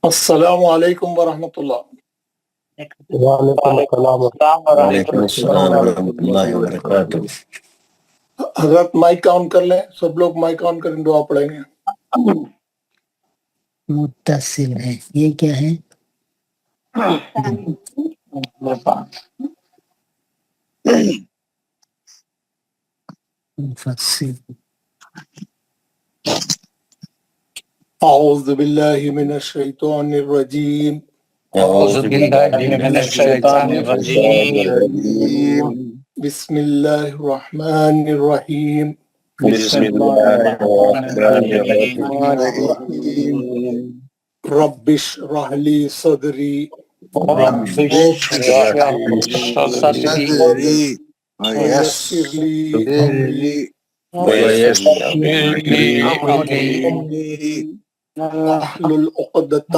السلام علیکم ورحمۃ اللہ۔ وعلیکم السلام وعلیکم السلام ورحمۃ اللہ وبرکاتہ۔ حضرت مائک آن کر لیں، سب لوگ مائک آن کریں، دعا پڑھیں گے۔ متصل ہے، یہ کیا ہے؟ مفصل۔ اعوذ باللہ من الشیطان الرجیم، اعوذ باللہ من الشیطان الرجیم، بسم اللہ الرحمن الرحیم، بسم اللہ الرحمن الرحیم، رب اشرح لی صدری رب اشرح لي صدری ویسر لی امری ويسر لي أمري واحلل عقدۃ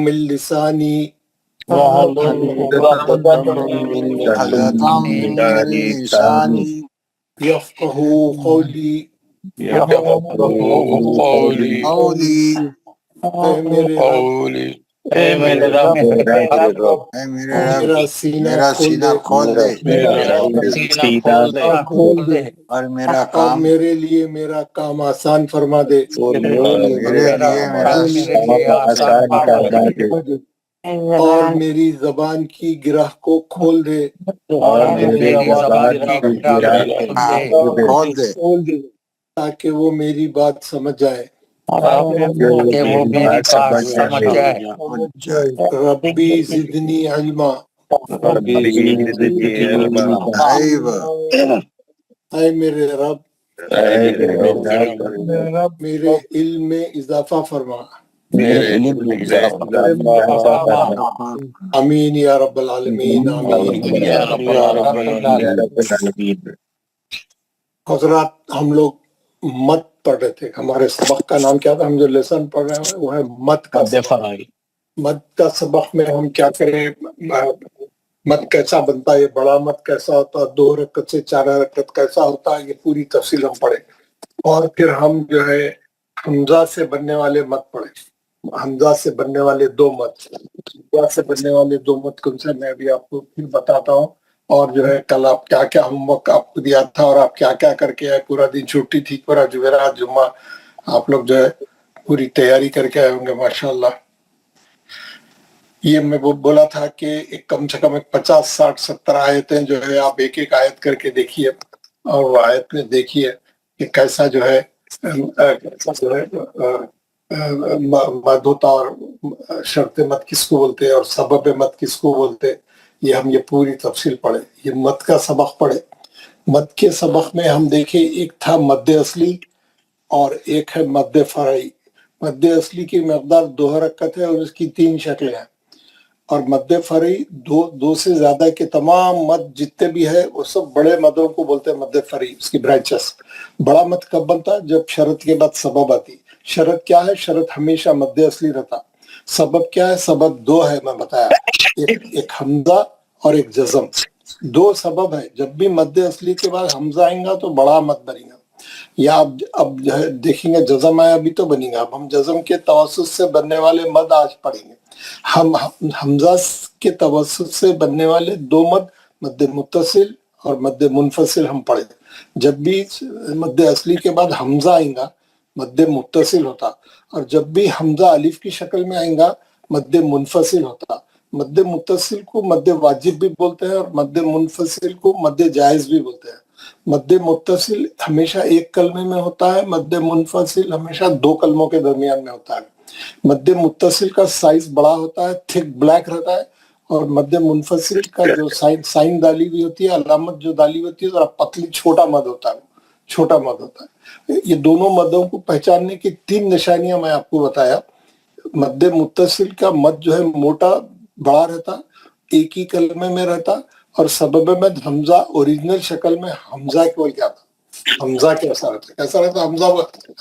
من لسانی یفقہوا قولی۔ اے میرے رب، میرا سینہ کھول دے اور میرا اور کام میرے لیے میرا کام آسان فرما دے، اور میری زبان کی گرہ کو کھول دے، کھول دے تاکہ وہ میری بات سمجھ جائے۔ ربی زدنی علما، اے میرے رب میرے علم میں اضافہ فرما۔ آمین یا رب العالمین، آمین یا رب العالمین۔ حضرات، ہم لوگ مت پڑھ رہے تھے، ہمارے سبق کا نام کیا تھا؟ ہم جو لیسن پڑھ رہے ہیں وہ ہے مت کا سبق۔ مت کا سبق میں ہم کیا کریں، مت کیسا بنتا ہے، بڑا مت کیسا ہوتا ہے، 2 رکعت سے 4 رکعت کیسا ہوتا ہے، یہ پوری تفصیل ہم پڑھیں۔ اور پھر ہم جو ہے حمزہ سے بننے والے مت پڑھیں، حمزہ سے بننے والے 2 مت، حمزہ سے بننے والے 2 مت کون سے میں بھی آپ کو پھر بتاتا ہوں۔ اور جو ہے کل آپ کیا کیا ہوم ورک آپ کو دیا تھا اور آپ کیا کیا کر کے آئے، پورا دن چھٹی تھی، پورا جمعرات جمعہ آپ لوگ جو ہے پوری تیاری کر کے آئے ہوں گے ماشاءاللہ۔ یہ میں بولا تھا کہ کم سے کم 50 60 70 آیتیں جو ہے آپ ایک ایک آیت کر کے دیکھیے، اور وہ آیت میں دیکھیے کہ کیسا جو ہے مد ہوتا اور شرط مد کس کو بولتے اور سبب مد کس کو بولتے، یہ ہم یہ پوری تفصیل پڑھے، یہ مد کا سبق پڑھے۔ مد کے سبق میں ہم دیکھیں ایک تھا مد اصلی اور ایک ہے مد فرعی۔ مد اصلی کی مقدار 2 رکعت ہے اور اس کی 3 شکلیں ہیں، اور مد فرعی 2 سے زیادہ کے تمام مد جتنے بھی ہے وہ سب بڑے مدوں کو بولتے ہیں مد فرعی، اس کی برانچز۔ بڑا مد کب بنتا جب شرط کے بعد سبب آتی۔ شرط کیا ہے؟ شرط ہمیشہ مد اصلی رہتا۔ سبب کیا ہے؟ سبب 2 ہے، میں بتایا، ایک حمزہ اور ایک جزم، 2 سبب ہے۔ جب بھی مد اصلی کے بعد حمزہ آئیں گا تو بڑا مد بنے گا، یا اب جو ہے دیکھیں گے جزم آیا ابھی تو بنے گا۔ اب ہم جزم کے توسط سے بننے والے مد آج پڑھیں گے۔ ہم حمزہ کے توسط سے بننے والے 2 مد، مد متصل اور مد منفصل ہم پڑھیں۔ جب بھی مد اصلی کے بعد حمزہ آئیں گا مد متصل ہوتا، اور جب بھی حمزہ الف کی شکل میں آئیں گا مد منفصل ہوتا۔ مد متصل کو مد واجب بھی بولتے ہیں اور مد منفصل کو مد جائز بھی بولتے ہیں۔ مد متصل ہمیشہ ایک کلمے میں ہوتا ہے، مد منفصل ہمیشہ 2 کلموں کے درمیان میں ہوتا ہے۔ مد متصل کا سائز بڑا ہوتا ہے، تھک بلیک رہتا ہے، اور مد منفصل کا جو سائن ڈالی ہوئی ہوتی ہے، علامت جو ڈالی ہوتی ہے، ذرا پتلی چھوٹا مد ہوتا ہے، چھوٹا مد ہوتا ہے۔ یہ دونوں مدوں کو پہچاننے کی 3 نشانیاں میں آپ کو بتایا۔ مد متصل کا مد جو ہے موٹا بڑا رہتا، ایک ہی کلمے میں رہتا، اور سبب مد حمزہ اوریجنل شکل میں حمزہ کو کیا تھا، حمزہ کیسا رہتا، کیسا رہتا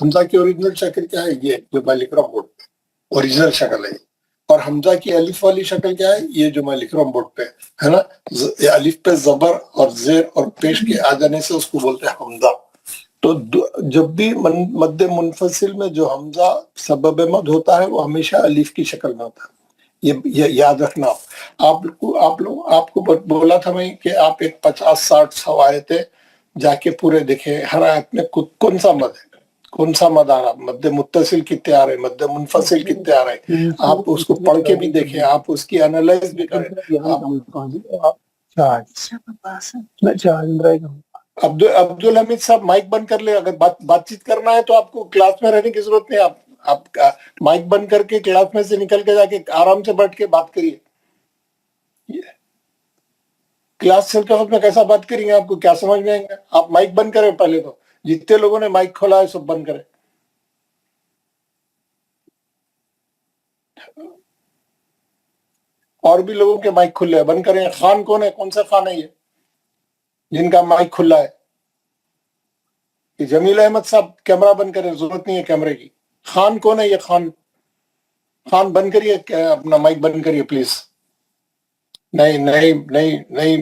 حمزہ کی اوریجنل شکل کیا ہے؟ یہ جو میں لکھ رہا ہوں بورڈ پہ اوریجنل شکل ہے، اور حمزہ کی الف والی شکل کیا ہے؟ یہ جو میں لکھ رہا ہوں بورڈ پہ ہے نا، الف پہ زبر اور زیر اور پیش کے آ جانے سے اس کو بولتے ہیں حمزہ۔ تو جب بھی مد منفصل میں جو حمزہ سبب مد ہوتا ہے وہ ہمیشہ الف کی شکل میں ہوتا ہے. یہ یاد رکھنا. آپ کو بولا تھا میں کہ آپ ایک 50-60 آیتیں جا کے پورے دیکھیں ہر آیت میں کون سا مد ہے, کون سا مد آ رہا, مد متصل کتنے آ رہے, مد منفصل کتنے آ رہے. آپ اس کو پڑھ کے بھی دیکھیں, آپ اس کی انالائز بھی کریں. عبد الحمید صاحب مائک بند کر لیں. اگر بات چیت کرنا ہے تو آپ کو کلاس میں رہنے کی ضرورت نہیں. آپ مائک بند کر کے کلاس میں سے نکل کے جا کے آرام سے بیٹھ کے بات کریے. کلاس چلتے وقت میں کیسا بات کریں گے, آپ کو کیا سمجھ میں آئیں گے؟ آپ مائک بند کریں پہلے تو. جتنے لوگوں نے مائک کھولا ہے سب بند کریں. اور بھی لوگوں کے مائک کھلے ہیں, بند کریں. خان کون ہے, کون سا خان ہے یہ جن کا مائک کھلا ہے؟ جمیل احمد صاحب کیمرہ بند کریں, ضرورت نہیں ہے کیمرے کی. خان کون ہے یہ؟ خان بند کریے, اپنا مائک بند کریے پلیز. نہیں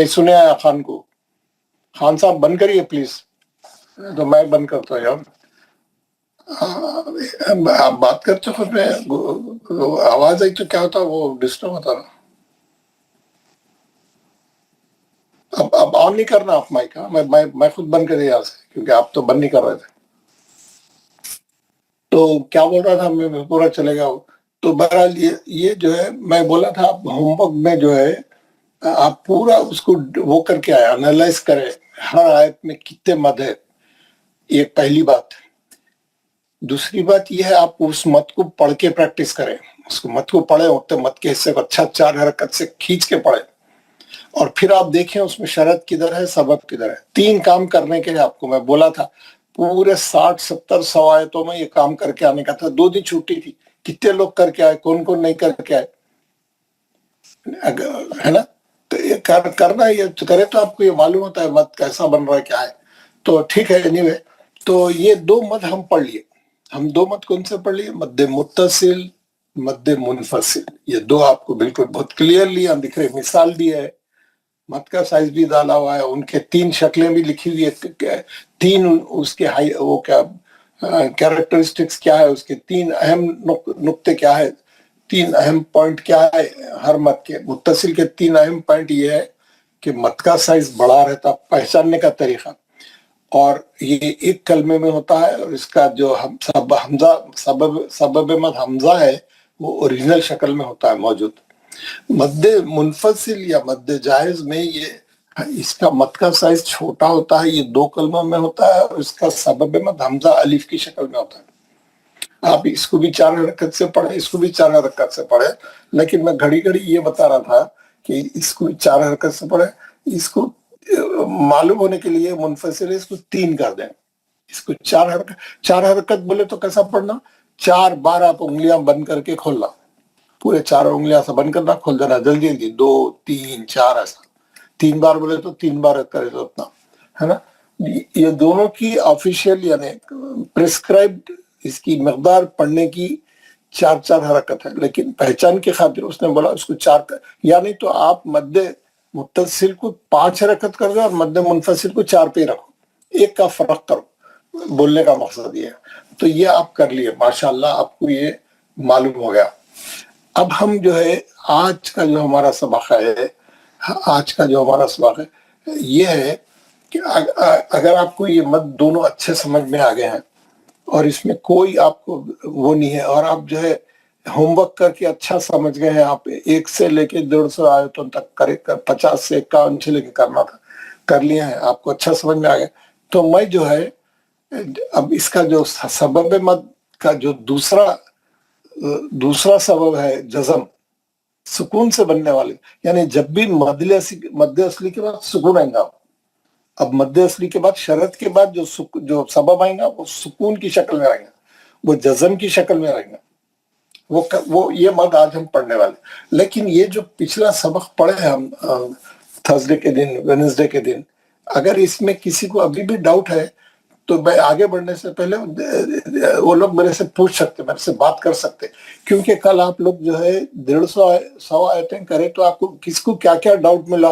سنے آیا خان کو. خان صاحب بند کریے پلیز. تو میں بند کرتا ہوں یار. آپ بات کرتے خود میں آواز آئی تو کیا ہوتا, وہ ڈسٹرب ہوتا نا. اب آن نہیں کرنا آپ مائک. میں خود بند کر دیا یہاں سے, کیونکہ آپ تو بند نہیں کر رہے تھے. تو کیا بول رہا تھا میں پورا چلے گا. تو بہرحال یہ جو ہے میں بولا تھا, آپ ہوم ورک میں جو ہے آپ پورا اس کو وہ کر کے آئے, انالائز کریں ہر آیت میں کتنے مد ہے. یہ پہلی بات. دوسری بات یہ ہے آپ اس مت کو پڑھ کے پریکٹس کریں. اس کو مت کو پڑھیں, اٹھتے مت کے حصے کو اچھا 4 حرکت سے کھینچ کے پڑھیں, اور پھر آپ دیکھیں اس میں شرط کدھر ہے, سبب کدھر ہے. 3 کام کرنے کے لیے آپ کو میں بولا تھا. پورے 60-70 آیتوں میں یہ کام کر کے آنے کا تھا. 2 دن چھٹی تھی. کتنے لوگ کر کے آئے, کون نہیں کر کے آئے, ہے نا. تو یہ کرنا, یہ کرے تو آپ کو یہ معلوم ہوتا ہے مد کیسا بن رہا ہے, کیا ہے. تو ٹھیک ہے. اینی وے, تو یہ 2 مد ہم پڑھ لیے. ہم 2 مد کون سے پڑھ لیے؟ مد متصل, مد منفصل. یہ 2 آپ کو بالکل بہت کلیئرلی ہم دکھ رہے. مثال بھی ہے, مد کا سائز بھی ڈالا ہوا ہے, ان کے 3 شکلیں بھی لکھی ہوئی ہے. 3 اس کے وہ کیا کیریکٹرسٹکس کیا ہے, اس کے 3 اہم نقطے کیا ہے, 3 اہم پوائنٹ کیا ہے ہر مد کے. متصل کے 3 اہم پوائنٹ یہ ہے کہ مد کا سائز بڑا رہتا, پہچاننے کا طریقہ, اور یہ ایک کلمے میں ہوتا ہے, اور اس کا جو حمزہ سبب مد حمزہ ہے وہ اوریجنل شکل میں ہوتا ہے موجود. مد منفصل یا مد جائز میں یہ اس کا مد کا سائز چھوٹا ہوتا ہے, یہ 2 کلموں میں ہوتا ہے, اور اس کا سبب مد حمزہ الف کی شکل میں ہوتا ہے. آپ اس کو بھی 4 حرکت سے پڑھیں, اس کو بھی 4 حرکت سے پڑھیں, لیکن میں گھڑی یہ بتا رہا تھا کہ اس کو 4 حرکت سے پڑھیں. اس کو معلوم ہونے کے لیے منفصل ہے, اس کو 3 کر دیں. اس کو 4 حرکت بولے تو کیسا پڑھنا؟ 4 بار آپ انگلیاں بند کر کے کھولنا, پورے 4 انگلیاں سے بند کرنا, کھول دینا جلدی جلدی, 2 3 4 ایسا. 3 بار بولے تو 3 بار کرے تو اتنا, ہے نا. یہ دونوں کی آفیشیل یعنی پرسکرائبڈ اس کی مقدار پڑھنے کی 4 حرکت ہے, لیکن پہچان کی خاطر اس نے بولا اس کو 4 یعنی تو آپ مد متصل کو 5 حرکت کر دو اور مد منفصل کو 4 پہ رکھو, ایک کا فرق کرو. بولنے کا مقصد یہ ہے. تو یہ آپ کر لیے, ماشاءاللہ آپ کو یہ معلوم ہو گیا. اب ہم جو ہے آج کا جو ہمارا سبق ہے یہ ہے کہ اگر آپ کو یہ مد دونوں اچھے سمجھ میں آ گئے ہیں اور اس میں کوئی آپ کو وہ نہیں ہے, اور آپ جو ہے ہوم ورک کر کے اچھا سمجھ گئے ہیں, آپ 1 سے لے کے 150 آیتوں تک کرے, 50 سے 51 سے لے کے کرنا تھا کر لیا ہے, آپ کو اچھا سمجھ میں آ گیا, تو میں جو ہے اب اس کا جو سبب مد کا جو دوسرا سبب ہے جزم, سکون سے بننے والے, یعنی جب بھی مد اصلی کے بعد سکون آئیں گا. اب مد اصلی کے بعد شرط کے بعد جو سبب آئیں گا وہ سکون کی شکل میں آئیں گا, وہ جزم کی شکل میں آئیں گا. وہ یہ مد آج ہم پڑھنے والے. لیکن یہ جو پچھلا سبق پڑھے ہم تھرسڈے کے دن, وینسڈے کے دن, اگر اس میں کسی کو ابھی بھی ڈاؤٹ ہے تو میں آگے بڑھنے سے پہلے وہ لوگ میرے سے پوچھ سکتے, میرے سے بات کر سکتے, کیونکہ کل آپ لوگ جو ہے 150 آیتیں کرے تو آپ کو کس کو کیا کیا ڈاؤٹ ملا,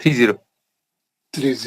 30 30,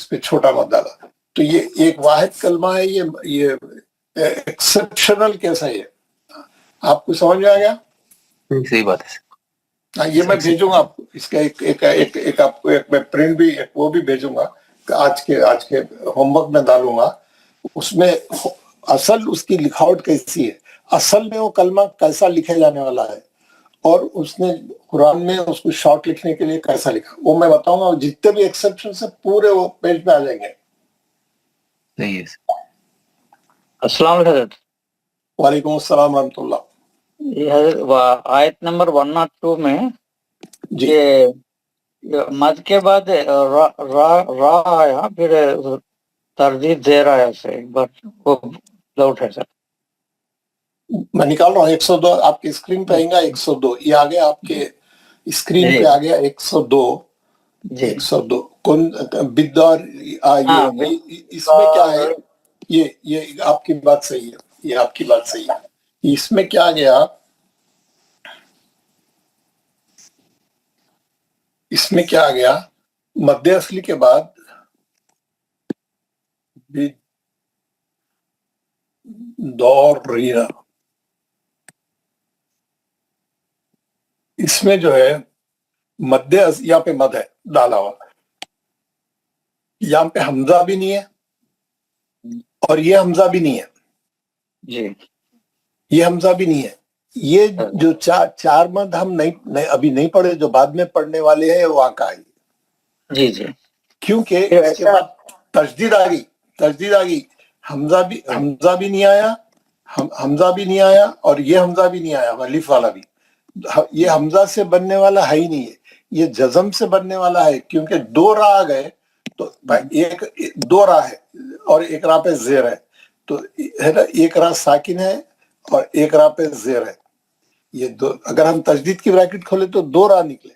اس پہ چھوٹا مت ڈالا. تو یہ ایک واحد کلمہ ہے, یہ ایکسپشنل کیس ہے. یہ آپ کو سمجھ میں آ گیا؟ صحیح بات ہے. ہاں, یہ میں بھیجوں گا آپ کو. اس کا ایک آپ کو ایک میں پرنٹ بھی وہ بھی بھیجوں گا کہ آج کے ہوم ورک میں ڈالوں گا. اس میں اصل اس کی لکھاوٹ کیسی ہے, اصل میں وہ کلمہ کیسا لکھے جانے والا ہے, اور اس نے قرآن میں اس کو شارٹ لکھنے کے لیے کیسا لکھا, وہ میں بتاؤں گا. جتنے بھی ایکسیپشن سے پورے وہ پیج پہ آ جائیں گے. صحیح ہے. السلام علیکم حضرت. وعلیکم السلام ورحمۃ اللہ. یہ حضرت آیت نمبر 102 میں جی, یہ مد کے بعد را آیا, پھر تردید زیر آیا سے ایک بار وہ ڈاؤٹ ہے سر. میں نکال رہا ہوں. 102 آپ کی اسکرین پہ آئیں گا. 102 یہ آ گیا آپ کے اسکرین پہ آ گیا. 102 جی 102 کون بدار. اس میں کیا ہے, یہ آپ کی بات صحیح ہے. یہ آپ کی بات صحیح ہے. اس میں کیا گیا, اس میں کیا گیا, مد اصلی کے بعد دور رینا, اس میں جو ہے مد یہاں پہ مد ہے ڈالا ہوا, یہاں پہ حمزہ بھی نہیں ہے اور یہ حمزہ بھی نہیں ہے. جی یہ حمزہ بھی نہیں ہے. یہ جو چار مد ہم نہیں ابھی نہیں پڑھے, جو بعد میں پڑھنے والے ہیں وہ کا ہے. جی جی کیونکہ اس کے بعد تشدید آ گئی. حمزہ بھی نہیں آیا, حمزہ بھی نہیں آیا, اور یہ حمزہ بھی نہیں آیا, الف والا بھی. یہ حمزہ سے بننے والا ہے ہی نہیں ہے, یہ جزم سے بننے والا ہے. کیونکہ دو راہ آ گئے تو ایک دو راہ ہے اور ایک راہ پہ زیر ہے. تو ہے نا, ایک راہ ساکن ہے اور ایک راہ پہ زیر ہے. یہ دو, اگر ہم تجدید کی بریکٹ کھولے تو دو راہ نکلے.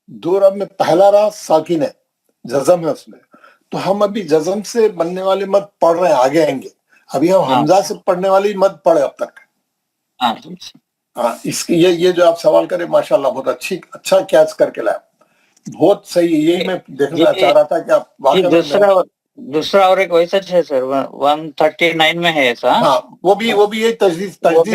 دو راہ میں پہلا راہ ساکن ہے, جزم ہے اس میں. تو ہم ابھی جزم سے بننے والے مد پڑھ رہے ہیں, آگے آئیں گے. ابھی ہم حمزہ سے پڑھنے والی مد پڑھے اب تک. ہاں, اس کی یہ جو آپ سوال کرے ماشاءاللہ بہت اچھا کیچ کر کے لائے, بہت صحیح. یہی میں دیکھنا چاہ رہا تھا کہ آپ واقعی دوسرا اور ایک ویسا ہے سر 139 میں ہے ایسا. ہاں, وہ بھی ایک تجدید آتی.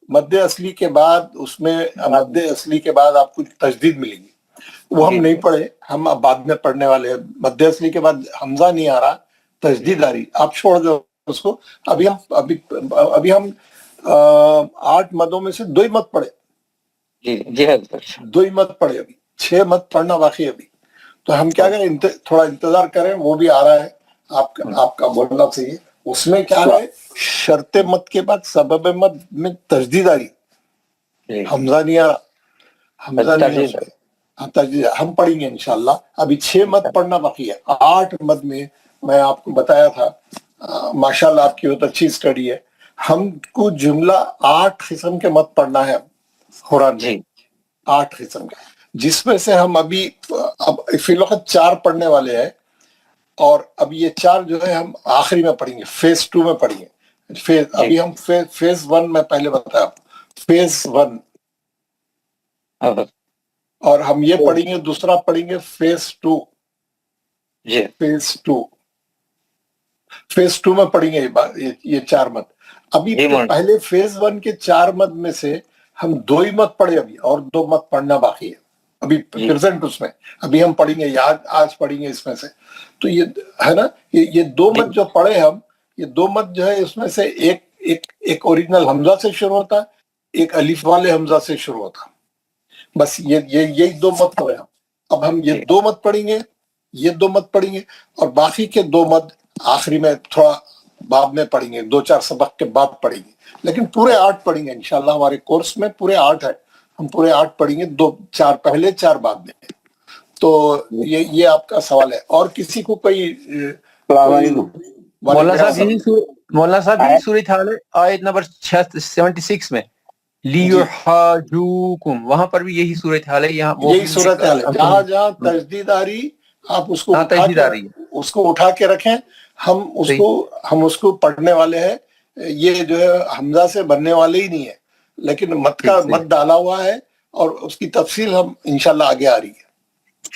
مد اصلی کے بعد اس میں مد اصلی کے بعد آپ کو تجدید ملے گی. وہ ہم نہیں پڑھے, ہم اب بعد میں پڑھنے والے ہیں. مد اصلی کے بعد حمزہ نہیں آ رہا, تجدید آ رہی. آپ چھوڑ دو اس کو. ابھی ہم 8 مدوں میں سے 2 ہی مد پڑھے. جی 2 ہی مد پڑھے, ابھی 6 مد پڑھنا باقی ہے ابھی. تو ہم کیا کریں, تھوڑا انتظار کریں, وہ بھی آ رہا ہے. آپ کا بولنا صحیح ہے. اس میں کیا ہے, شرط مد کے بعد سبب مد میں تجدید آ رہی, حمزہ نہیں آ رہا. حمزہ نہیں ہے, تجدید ہم پڑھیں گے انشاءاللہ. ابھی 6 مد پڑھنا باقی ہے. 8 مد میں آپ کو بتایا تھا. ماشاءاللہ آپ کی بہت اچھی اسٹڈی ہے. ہم کو جملہ 8 قسم کے مد پڑھنا ہے قرآن میں. 8 قسم کے, جس میں سے ہم ابھی فی الوقت 4 پڑھنے والے ہیں. اور اب یہ 4 جو ہے ہم آخری میں پڑھیں گے, فیز 2 میں پڑھیں گے. ابھی ہم فیز 1 میں پہلے بتایا آپ, فیز 1. اور ہم یہ پڑھیں گے, دوسرا پڑھیں گے فیز 2. فیز 2 میں پڑھیں گے یہ 4 مد. ابھی پہلے فیز 1 کے 4 مد میں سے ہم 2 ہی مد پڑھے ابھی, اور 2 مد پڑھنا باقی ہے ابھی پریزنٹ. اس میں ابھی ہم پڑھیں گے, آج پڑھیں گے اس میں سے. تو یہ ہے نا, یہ 2 مد جو پڑھے ہم, یہ 2 مد جو ہے اس میں سے ایک اوریجنل حمزہ سے شروع ہوتا, ایک الف والے حمزہ سے شروع ہوتا. بس یہی 2 مد پڑھے ہم. اب ہم یہ 2 مد پڑھیں گے, یہ 2 مد پڑھیں گے, اور باقی کے 2 مد آخری میں تھوڑا بعد میں پڑھیں گے, 2-4 سبق کے بعد پڑھیں گے. لیکن پورے 8 پڑھیں گے انشاءاللہ. ہمارے کورس میں پورے 8 ہے, ہم پورے 8 پڑھیں گے, 2-4 پہلے 4 بعد میں. تو یہ آپ کا سوال ہے. اور کسی کو کوئی مولانا صاحب یہی صورت حال ہے آیت نمبر 76 میں, لیحاجوکم, وہاں پر بھی یہی صورت حال ہے. یہی صورت حال ہے, جہاں تجدید آ رہی آپ اس کو اٹھا کے رکھیں. ہم اس کو پڑھنے والے ہیں. یہ جو ہے حمزہ سے بننے والے ہی نہیں ہے, لیکن مد ڈالا ہوا ہے, اور اس کی تفصیل ہم انشاءاللہ آگے آ رہی ہے.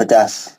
50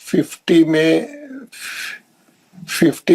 50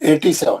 87।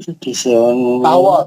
87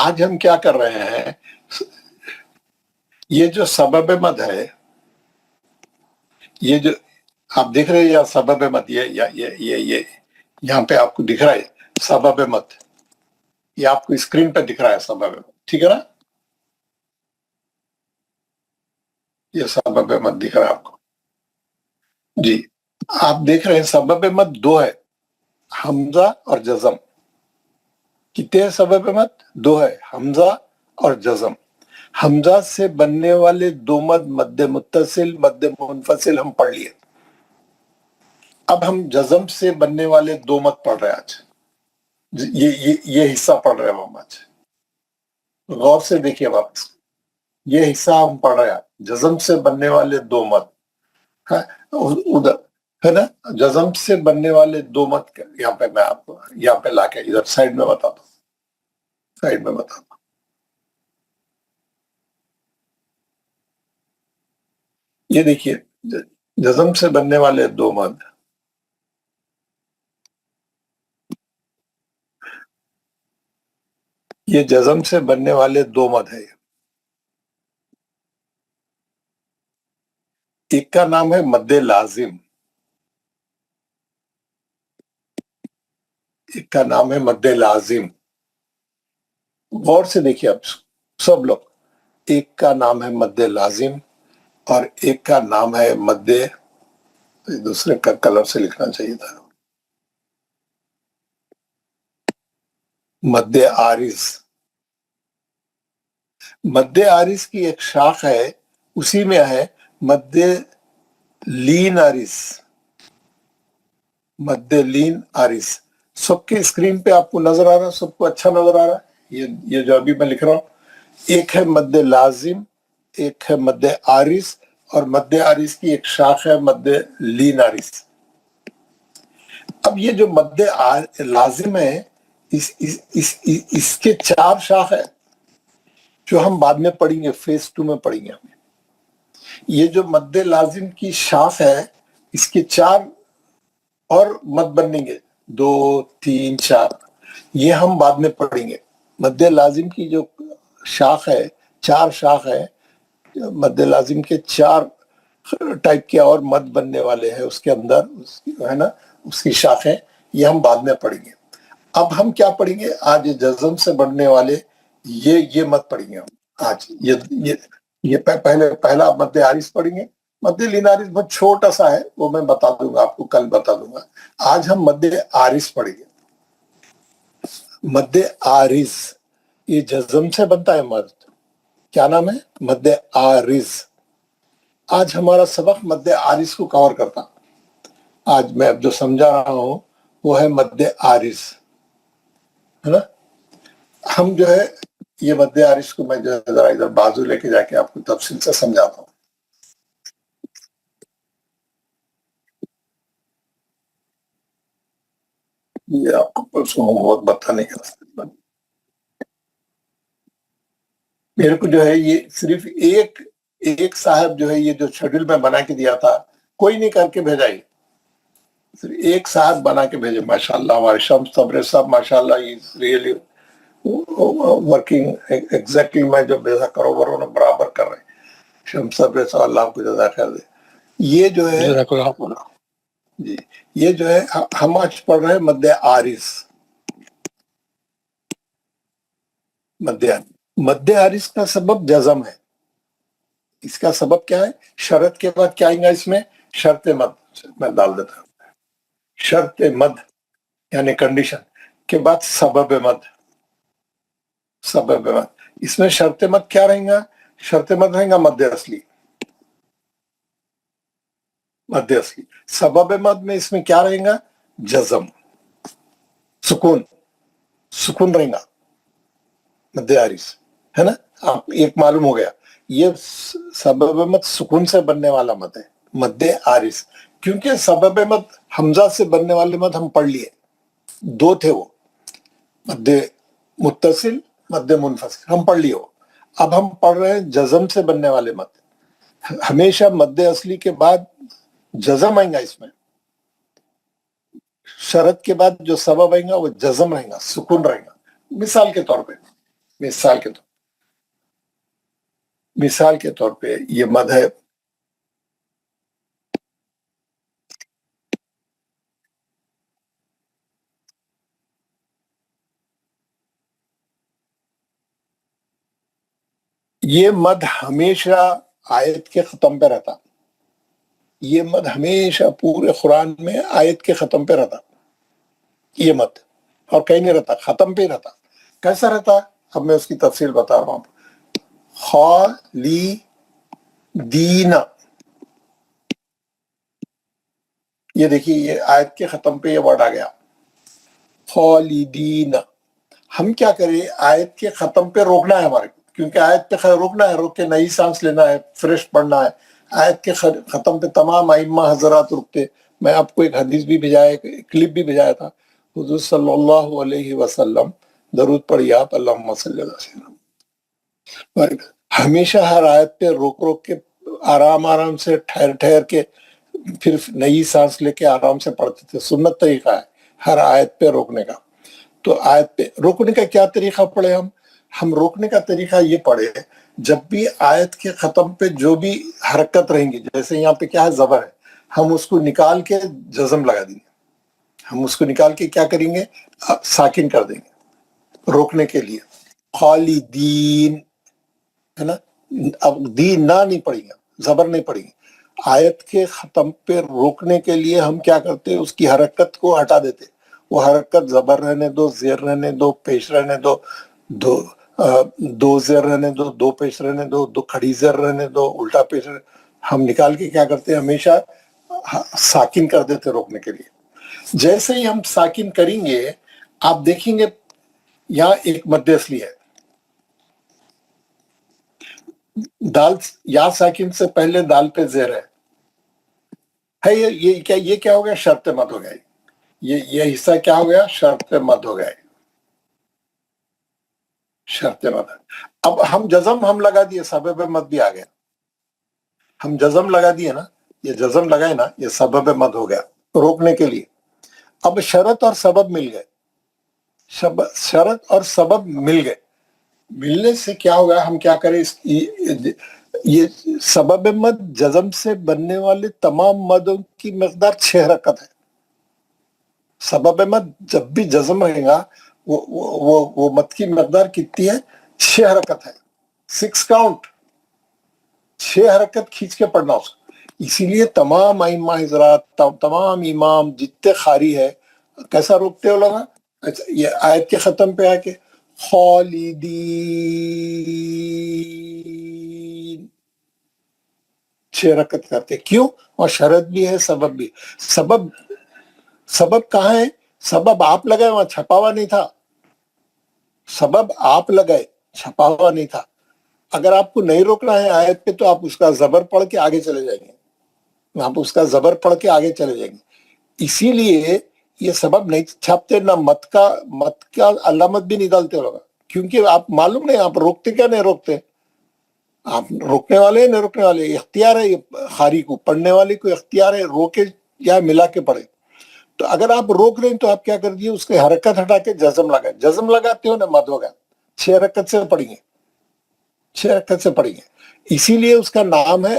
آج ہم کیا کر رہے ہیں، یہ جو سبب مد ہے، یہ جو آپ دیکھ رہے ہیں یا سبب مد، یہ یہاں پہ آپ کو دکھ رہا ہے سبب مد، یہ آپ کو اسکرین پہ دکھ رہا ہے سبب مد، ٹھیک ہے نا؟ یہ سبب مد دکھ رہا ہے آپ کو جی. آپ دیکھ رہے ہیں سبب مد دو ہے، حمزہ اور جزم. کتنے سبب مد؟ دو ہے، حمزہ اور جزم. حمزہ سے بننے والے دو مد، مد متصل، مد منفصل ہم پڑھ لیے. اب ہم جزم سے بننے والے دو مد پڑھ رہے ہیں آج. یہ حصہ پڑھ رہے ہیں ہم آج. غور سے دیکھیے واپس، یہ حصہ ہم پڑھ رہے ہیں جزم سے بننے والے دو مد. ادھر ہے نا، جزم سے بننے والے دو مد. یہاں پہ میں آپ کو یہاں پہ لا کے ادھر سائڈ میں بتاتا ہوں، سائڈ میں بتاتا ہوں. یہ دیکھیے جزم سے بننے والے دو مد، یہ جزم سے بننے والے دو مد ہے. ایک کا نام ہے مد لازم، ایک کا نام ہے مد لازم. غور سے دیکھیے آپ سب لوگ، ایک کا نام ہے مد لازم اور ایک کا نام ہے مد، دوسرے کا کلر سے لکھنا چاہیے تھا، مد عارض. مد عارض کی ایک شاخ ہے، اسی میں ہے مد لین عارض. مد لین عارض سب کے اسکرین پہ آپ کو نظر آ رہا ہے، سب کو اچھا نظر آ رہا ہے. یہ جو ابھی میں لکھ رہا ہوں، ایک ہے مد لازم، ایک ہے مد عارض، اور مد عارض کی ایک شاخ ہے مد لین عارض. اب یہ جو مد لازم ہے، اس کے چار شاخ ہے جو ہم بعد میں پڑھیں گے، فیز 2 میں پڑھیں گے. یہ جو مد لازم کی شاخ ہے، اس کے چار اور مد بنیں گے، 2 3 4، یہ ہم بعد میں پڑھیں گے. مد لازم کی جو شاخ ہے، چار شاخ ہے، مد لازم کے چار ٹائپ کے اور مد بننے والے ہیں اس کے اندر، ہے نا، اس کی شاخیں، یہ ہم بعد میں پڑھیں گے. اب ہم کیا پڑھیں گے آج؟ جزم سے بننے والے یہ مد پڑھیں گے ہم آج. یہ پہلا مد عارض پڑھیں گے. مد لین عارض بہت چھوٹا سا ہے، وہ میں بتا دوں گا آپ کو، کل بتا دوں گا. آج ہم مد عارض پڑھیں گے. مد عارض یہ جزم سے بنتا ہے مد، کیا نام ہے؟ مد عارض. آج ہمارا سبق مد عارض کو کور کرتا. آج میں اب جو سمجھا رہا ہوں وہ ہے مد عارض، ہے نا. ہم جو ہے یہ مد عارض کو میں جو ہے ذرا ادھر بازو لے کے جا کے آپ کو تفصیل سے سمجھاتا ہوں. یہ آپ کو پرسوں بہت بتانے کا، میرے کو جو ہے یہ صرف ایک صاحب جو ہے یہ جو شیڈول میں بنا کے دیا تھا، کوئی نہیں کر کے بھیجا، یہ صرف ایک صاحب بنا کے بھیجے. ماشاءاللہ ہمارے شمس صبر صاحب، ماشاءاللہ ریئلی ورکنگ ایگزیکٹلی میں جو بیسا کرو برو برابر کر رہے ہیں. شمس صبر صاحب اللہ آپ کو جزاک خیر دے. یہ جو ہے جی، یہ جو ہے ہم آج پڑھ رہے ہیں مد عارض. مد عارض کا سبب جزم ہے. اس کا سبب کیا ہے؟ شرط کے بعد کیا آئیں گا اس میں؟ شرط مد. میں ڈال دیتا ہوں، شرط مد یعنی کنڈیشن کے بعد سبب مد. سبب مد، اس میں شرط مد کیا رہیں گا؟ شرط مد رہیں گا مد اصلی. مد اصلی. سبب مد میں اس میں کیا رہیں گا؟ جزم، سکون رہیں گا. مد عارض ہے نا. آپ ایک معلوم ہو گیا، یہ سبب مد سکون سے بننے والا مد ہے، مد عارض. کیونکہ سبب مد حمزہ سے بننے والے مد ہم پڑھ لیے، دو تھے وہ، مد متصل، مد منفصل، ہم پڑھ لیے وہ. اب ہم پڑھ رہے ہیں جزم سے بننے والے مد. ہمیشہ مد اصلی کے بعد جزم آئیں گا. اس میں شرط کے بعد جو سبب آئیں گا وہ جزم رہیں گا، سکون رہیں گا. مثال کے طور پہ مثال کے طور پہ یہ مد ہے یہ مد ہمیشہ آیت کے ختم پہ رہتا یہ مد ہمیشہ پورے قرآن میں آیت کے ختم پہ رہتا یہ مد اور کہیں نہیں رہتا ختم پہ رہتا کیسا رہتا اب میں اس کی تفصیل بتا رہا ہوں خالدین یہ دیکھیے یہ آیت کے ختم پہ یہ ورڈ آ گیا خالدین ہم کیا کریں آیت کے ختم پہ روکنا ہے ہمارے کو کیونکہ آیت پہ روکنا ہے روک کے نئی سانس لینا ہے فریش پڑھنا ہے آیت کے ختم پہ تمام ائمہ حضرات رکتے میں آپ کو ایک حدیث بھی بھیجایا کلپ بھی بھیجایا تھا حضور صلی اللہ علیہ وسلم درود پڑھیے آپ اللہم صلی اللہ علیہ وسلم ہمیشہ ہر آیت پہ روک روک کے آرام سے ٹھہر کے پھر نئی سانس لے کے آرام سے پڑھتے تھے سنت طریقہ ہے ہر آیت پہ روکنے کا تو آیت پہ روکنے کا کیا طریقہ پڑھے ہم روکنے کا طریقہ یہ پڑھے جب بھی آیت کے ختم پہ جو بھی حرکت رہیں گی جیسے یہاں پہ کیا ہے زبر ہے ہم اس کو نکال کے جزم لگا دیں گے ہم اس کو نکال کے کیا کریں گے ساکن کر دیں گے روکنے کے لیے خالدین ہے نا اب دین نہ نہیں پڑیں گے زبر نہیں پڑیں گے آیت کے ختم پہ روکنے کے لیے ہم کیا کرتے اس کی حرکت کو ہٹا دیتے وہ حرکت زبر رہنے دو زیر رہنے دو پیش رہنے دو دو زیر رہنے دو دو پیش رہنے دو دو کھڑی زیر رہنے دو الٹا پیش رہنے ہم نکال کے کیا کرتے ہمیشہ ساکن کر دیتے روکنے کے لیے جیسے ہی ہم ساکن کریں گے آپ دیکھیں گے یہاں ایک مد اصلی ہے دال یا ساکن سے پہلے دال پہ زیر ہے یہ کیا ہو گیا شرط مد ہو گیا یہ حصہ کیا ہو گیا شرط مد ہو گیا شرط مد اب ہم جزم ہم لگا دیے سبب مد بھی آ گیا ہم جزم لگا دیے نا یہ جزم لگائے نا یہ سبب مد ہو گیا روکنے کے لیے اب شرط اور سبب مل گئے شرط اور سبب مل گئے ملنے سے کیا ہوگا ہم کیا کریں یہ سبب مد جزم سے بننے والے تمام مدوں کی مقدار 6 حرکت ہے سبب مد جب بھی جزم رہے گا وہ مد کی مقدار کتنی ہے 6 حرکت ہے 6 کاؤنٹ 6 حرکت کھینچ کے پڑھنا اس کو اسی لیے تمام ائمہ حضرات تمام امام جتنے قاری ہے کیسا روکتے ہو لوگ یہ آیت کے ختم پہ آ کے خالدین 6 حرکت کرتے کیوں اور شرط بھی ہے سبب بھی سبب کہاں ہے سبب آپ لگائے وہاں چھپا ہوا نہیں تھا سبب آپ لگائے چھپا ہوا نہیں تھا اگر آپ کو نہیں روکنا ہے آیت پہ تو آپ اس کا زبر پڑھ کے آگے چلے جائیں گے آپ اس کا زبر پڑھ کے آگے چلے جائیں گے اسی لیے یہ سبب نہیں چھاپتے نہ مت کا علامت بھی نہیں ڈالتے لوگ کیونکہ آپ معلوم نہیں آپ روکتے کیا نہیں روکتے آپ روکنے والے نہیں روکنے والے اختیار ہے یہ قاری کو پڑھنے والے کو اختیار ہے روکے یا ملا کے پڑھے تو اگر آپ روک رہے ہیں تو آپ کیا کر دیے اس کی حرکت ہٹا کے جزم لگائے جزم لگاتے ہو نا مد ہوگا 6 حرکت سے پڑھیں گے 6 حرکت سے پڑھیں گے اسی لیے اس کا نام ہے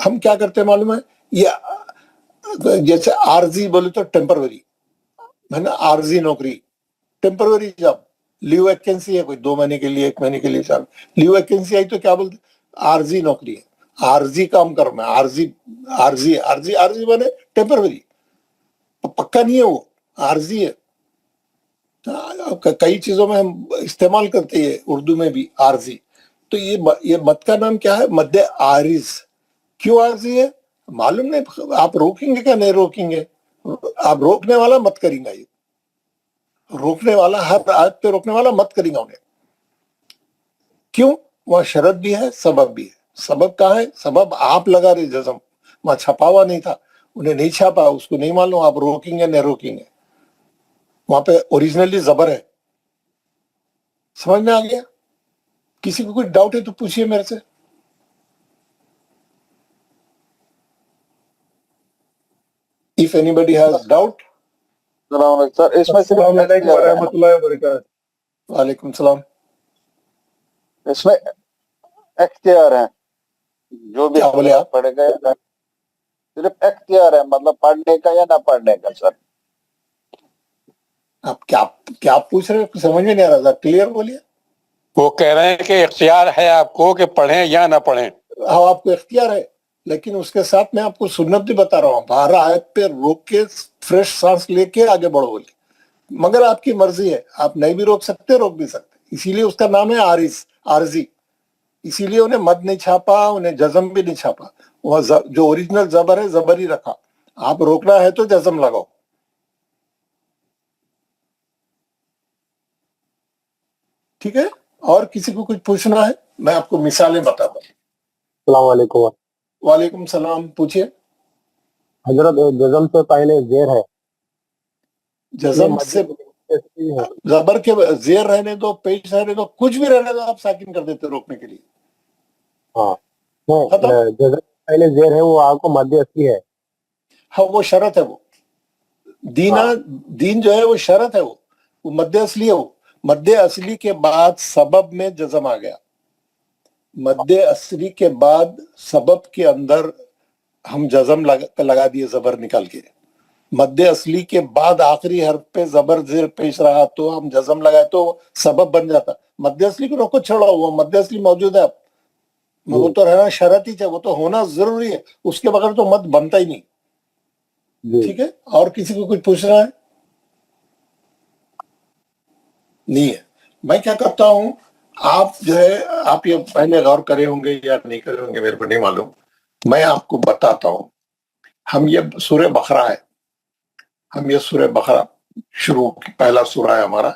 ہم کیا کرتے ہیں معلوم ہے یہ جیسے عارضی بولے تو ٹیمپروری ہے نا عارضی نوکری ٹیمپروری جاب لیو ویکینسی ہے کوئی 2 مہینے کے لیے 1 مہینے کے لیے لیو ویکینسی آئی تو کیا بولتے عارضی نوکری ہے عارضی کام کروں میں عارضی بنے ٹیمپروری پکا نہیں ہے وہ عارضی ہے کئی چیزوں میں ہم استعمال کرتے ہیں اردو میں بھی عارضی تو یہ مد کا نام کیا ہے مد عارض کیوں عارضی ہے معلوم نہیں آپ روکیں گے کیا نہیں روکیں گے آپ روکنے والا مت کریں گا یہ روکنے والا ہر آیت پہ روکنے والا مت کریں گا انہیں کیوں وہاں شرط بھی ہے سبب بھی ہے سبب کہاں ہے سبب آپ لگا رہے جزم وہاں چھپا ہوا نہیں تھا انہیں نہیں چھاپا اس کو نہیں معلوم آپ روکیں گے نہیں روکیں گے وہاں پہ اوریجنلی زبر ہے سمجھ میں آ گیا کسی کو کوئی ڈاؤٹ ہے تو پوچھئے میرے سے if anybody has doubt السلام علیکم سر اس میں السلام علیکم ورحمۃ اللہ وبرکاتہ وعلیکم السلام اس میں اختیار ہے جو بھی کیا بولے آپ؟ پڑھے گا صرف اختیار ہے مطلب پڑھنے کا یا نہ پڑھنے کا سر. آپ کیا پوچھ رہے ہو؟ سمجھ میں نہیں آ رہا تھا، کلیئر بولیے. وہ کہہ رہے ہیں کہ اختیار ہے آپ کو کہ پڑھیں یا نہ پڑھیں. ہاں آپ کو اختیار ہے، لیکن اس کے ساتھ میں آپ کو سنت بھی بتا رہا ہوں. 12 آیت پہ روک کے فریش سانس لے کے آگے بڑھو بولی، مگر آپ کی مرضی ہے، آپ نہیں بھی روک سکتے روک بھی سکتے. اسی لیے اس کا نام ہے عارضی. اسی لیے انہیں مد نہیں چھاپا، انہیں جزم بھی نہیں چھاپا. وہ جو اوریجنل زبر ہے زبر ہی رکھا. آپ روکنا ہے تو جزم لگاؤ. ٹھیک ہے، اور کسی کو کچھ پوچھنا ہے؟ میں آپ کو مثالیں بتاتا ہوں. السلام علیکم. وعلیکم السلام، پوچھئے. حضرت جزم سے پہلے زیر ہے، جزم سے زبر کے زیر رہنے دو، پیش رہنے دو، کچھ بھی رہنے دو، آپ ساکن کر دیتے روکنے کے لیے. ہاں ختم. جزم سے پہلے زیر ہے وہ آپ کو مد اصلی ہے. ہاں وہ شرط ہے. وہ دین جو ہے وہ شرط ہے. وہ مد اصلی ہے. وہ مد اصلی کے بعد سبب میں جزم آ گیا. مد اصلی کے بعد سبب کے اندر ہم جزم لگا دیے زبر نکال کے. مد اصلی کے بعد آخری حرف پہ زبر زیر پیش رہا تو ہم جزم لگائے تو سبب بن جاتا. مد اصلی کو روکو چھوڑو، وہ مد اصلی موجود ہے. وہ تو رہنا شرط ہی چاہیے، وہ تو ہونا ضروری ہے. اس کے بغیر تو مد بنتا ہی نہیں. ٹھیک ہے، اور کسی کو کچھ پوچھنا ہے؟ نہیں ہے. میں کیا کرتا ہوں، آپ جو ہے آپ یہ پہلے غور کرے ہوں گے یا نہیں کرے ہوں گے میرے کو نہیں معلوم. میں آپ کو بتاتا ہوں. ہم یہ سورہ بقرہ ہے، ہم یہ سورہ بقرہ شروع پہلا سورہ ہے ہمارا،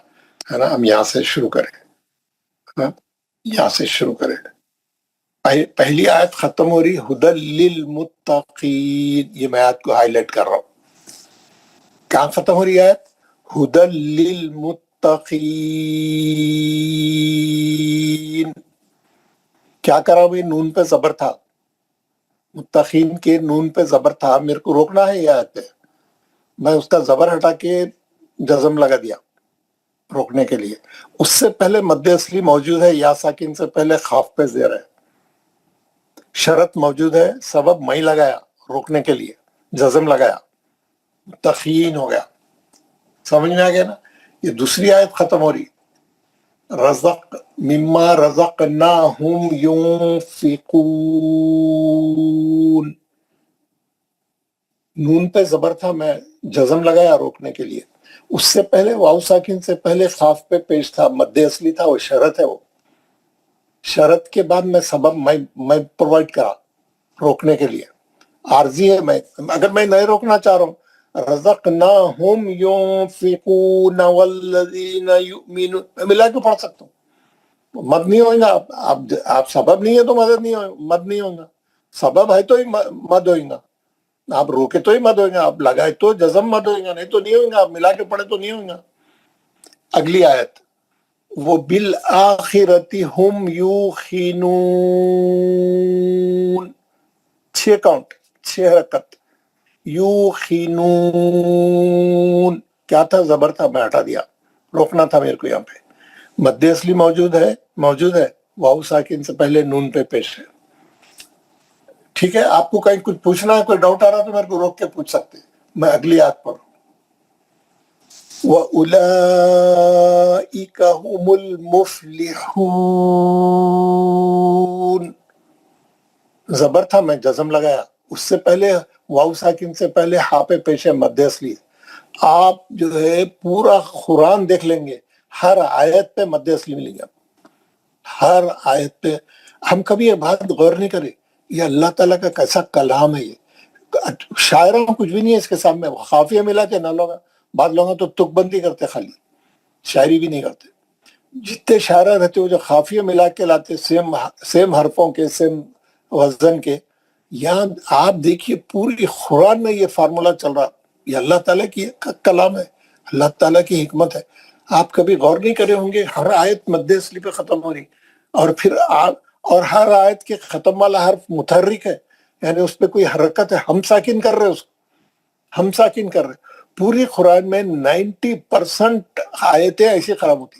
ہے نا. ہم یہاں سے شروع کریں، یہاں سے شروع کریں. پہلی آیت ختم ہو رہی ہدی للمتقین. یہ میں آیت کو ہائی لائٹ کر رہا ہوں. کہاں ختم ہو رہی آیت؟ ہدی للمتقین. کیا کرا بھائی؟ نون پہ زبر تھا، متقین کے نون پہ زبر تھا. میرے کو روکنا ہے یہ آیت پہ. میں اس کا زبر ہٹا کے جزم لگا دیا روکنے کے لیے. اس سے پہلے مد اصلی موجود ہے، یا ساکن سے پہلے خاف پہ زیر ہے. شرط موجود ہے، سبب میں لگایا روکنے کے لیے، جزم لگایا، تخیین ہو گیا. سمجھ میں آ گیا نا. یہ دوسری آیت ختم ہو رہی رزق مما رزقناہم ينفقون. نون پہ زبر تھا، میں جزم لگایا روکنے کے لیے. اس سے پہلے واو ساکن سے پہلے خاف پہ پیش تھا، مد اصلی تھا، وہ شرط ہے. وہ شرط کے بعد میں سبب میں پرووائڈ کرا روکنے کے لیے. عارضی ہے. میں اگر میں نہیں روکنا چاہ رہا ہوں، رزقناہم ينفقون والذین یؤمنون، میں ملا کے پڑھ سکتا ہوں. مد نہیں ہوئے گا. آپ سبب نہیں ہے تو مد نہیں ہوگا. سبب ہے تو ہی مد ہوئے گا. آپ روکے تو ہی مد ہوئے گا، آپ لگائے تو جزم مد ہوئے گا، نہیں تو نہیں ہوئے گا. آپ ملا کے پڑھے تو نہیں ہوئے گا. اگلی آیت وَبِالْآخِرَةِ هُمْ يُوقِنُونَ. 6 کاؤنٹ، 6 حرکت. یوقنون کیا تھا؟ زبر تھا، میں ہٹا دیا. روکنا تھا میرے کو. یہاں پہ مد اصلی موجود ہے واو ساکن سے پہلے نون پہ پیش ہے. ٹھیک ہے. آپ کو کہیں کچھ پوچھنا ہے، کوئی ڈاؤٹ آ رہا تو میرے کو روک کے پوچھ سکتے. میں اگلی آیت پڑھوں. وَأُولَئِكَ هُمُ الْمُفْلِحُونَ. زبر تھا، میں جزم لگایا. اس سے پہلے واو ساکن سے پہلے ہا پہ پیش ہے، مد اصلی. آپ جو ہے پورا قرآن دیکھ لیں گے، ہر آیت پہ مد اصلی ملیں گے. ہر آیت پہ. ہم کبھی یہ بات غور نہیں کرے، یہ اللہ تعالیٰ کا کیسا کلام ہے. یہ شاعروں کچھ بھی نہیں ہے اس کے سامنے. خافیہ ملا کے نہ لوگا. بعض لوگوں تو تک بندی کرتے، خالی شاعری بھی نہیں کرتے. جتنے شاعرہ رہتے ہو جو خافیہ ملا کے لاتے، سیم حرفوں کے، سیم وزن کے. یہاں آپ دیکھیے پوری قرآن میں یہ فارمولا چل رہا. یہ اللہ تعالیٰ کی کلام ہے، اللہ تعالیٰ کی حکمت ہے. آپ کبھی غور نہیں کرے ہوں گے، ہر آیت مد اصلی پہ ختم ہو رہی، اور پھر اور ہر آیت کے ختم والا حرف متحرک ہے، یعنی اس پہ کوئی حرکت ہے. ہم ساکن کر رہے، اس کو ہم ساکن کر رہے. پوری قرآن میں 90% آیتیں ایسی خراب ہوتی.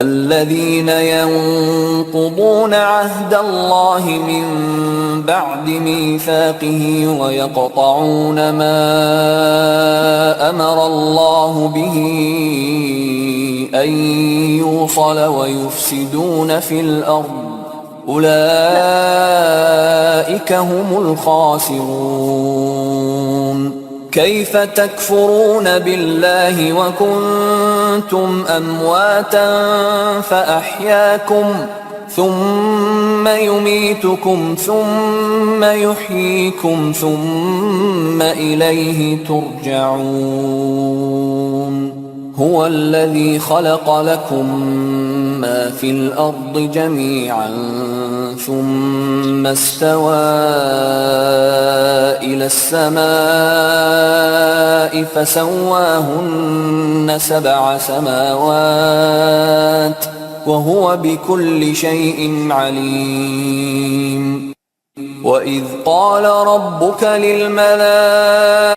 الذين ينقضون عهد الله من بعد ميثاقه ويقطعون ما أمر الله به أن يوصل ويفسدون في الأرض أولئك هم الخاسرون كيف تكفرون بالله وكنتم أمواتا فأحياكم ثم يميتكم ثم يحييكم ثم إليه ترجعون هو الذي خلق لكم ما في الأرض جميعا ثم استوى إلى السماء فسواهن 7 سماوات وهو بكل شيء عليم وإذ قال ربك للملائكة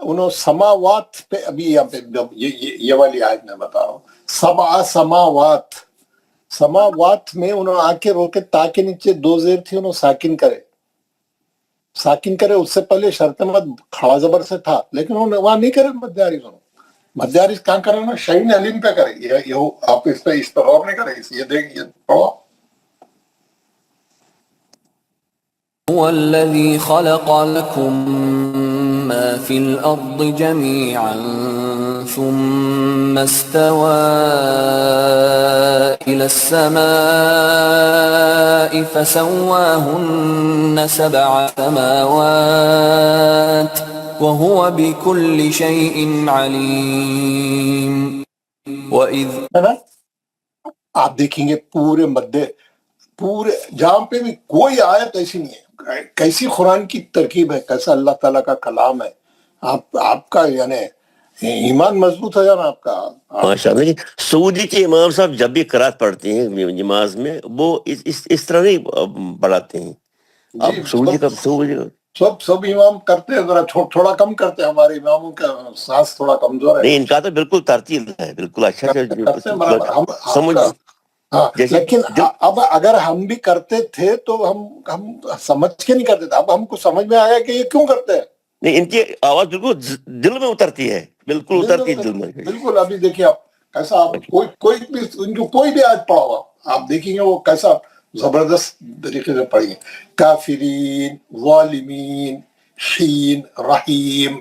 انہوں سماوات پہ ابھی یہاں پہ یہ والی آیت میں بتا رہا ہوں، سبع سماوات، سماوات میں انہوں آ کے روکے تا کے نیچے دو زیر تھی، انہوں ساکن کرے، ساکن کرے. اس سے پہلے شرط مد کھڑا زبر سے تھا لیکن انہوں نے وہاں نہیں کرے مد عارض. مد عارض کہاں کرے نا، شعین علیم پہ کرے. یہ آپ اس پہ غور نہیں کرے. یہ دیکھ، یہ پڑھو. هو الذي خلق لكم ما في الأرض جميعا ثم استوى إلى السماء فسواهن 7 سماوات وهو بكل شيء عليم وإذ ہے نا، آپ دیکھیں گے پورے پورے جہاں پہ بھی کوئی آیت ایسی نہیں ہے. کیسی قرآن کی ترکیب ہے، کیسا اللہ تعالیٰ کا کلام ہے. آپ کا یعنی ایمان مضبوط ہے جانا آپ کا. ماشاء اللہ. سعودی کے امام صاحب جب بھی قرات پڑھتے ہیں نماز میں وہ اس طرح نہیں پڑھاتے ہیں. اب سعودی کا سب امام کرتے ہیں، ذرا تھوڑا کم کرتے ہیں. ہمارے اماموں کا سانس تھوڑا کمزور ہے. نہیں، ان کا تو بالکل ترتیل ہے، بالکل اچھا سمجھ. ہاں، لیکن اب اگر ہم بھی کرتے تھے تو ہم سمجھ کے نہیں کرتے تھے. اب ہم کو سمجھ میں آیا کہ یہ کیوں کرتے ہیں. نہیں، ان کی آواز بالکل دل میں اترتی ہے، بالکل اترتی ہے دل میں. بالکل. ابھی دیکھیے آپ کیسا، آپ کوئی بھی آیت پڑھا ہوا آپ دیکھیں گے وہ کیسا زبردست طریقے سے پڑھیں گے. کافرین، ظالمین، شین، رحیم،